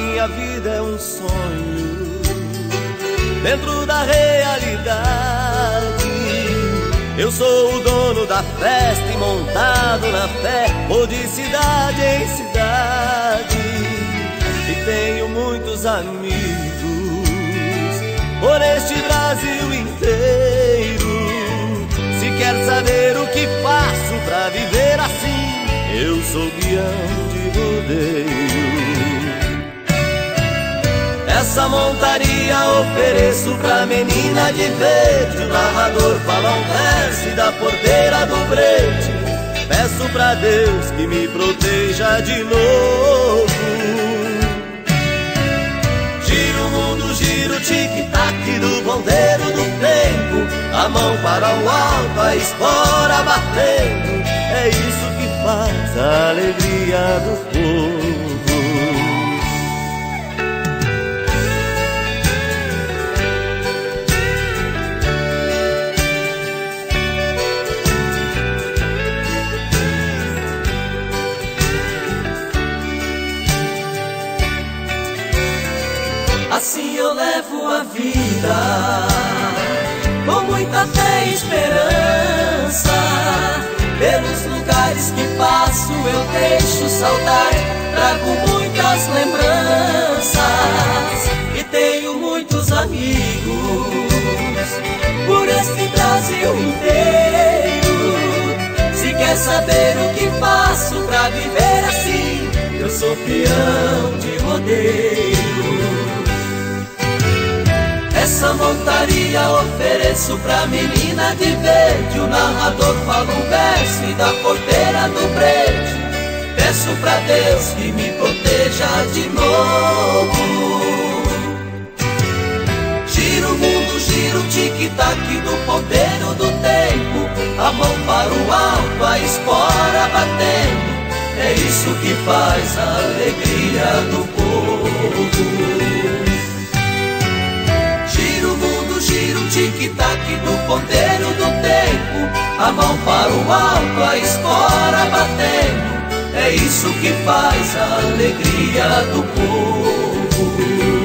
minha vida é um sonho dentro da realidade. Eu sou o dono da festa e montado na fé vou de cidade em cidade. E tenho muitos amigos por este Brasil inteiro. Se quer saber o que faço pra viver assim, eu sou peão de rodeio. Essa montaria ofereço pra menina de verde. O narrador fala um verso e da porteira do brete peço pra Deus que me proteja de novo. Giro o mundo, giro o tic-tac do ponteiro do tempo. A mão para o alto, a espora batendo. É isso que faz a alegria do povo. Assim eu levo a vida, com muita fé e esperança. Pelos lugares que passo eu deixo saudade, trago muitas lembranças. E tenho muitos amigos por este Brasil inteiro. Se quer saber o que faço pra viver assim, eu sou peão de rodeio. Essa montaria ofereço pra menina de verde. O narrador fala um verso e da porteira do brete peço pra Deus que me proteja de novo. Giro o mundo, giro o tic-tac do ponteiro do tempo. A mão para o alto, a espora batendo. É isso que faz a alegria do povo. Giro o tic-tac do ponteiro do tempo. A mão para o alto, a espora batendo. É isso que faz a alegria do povo.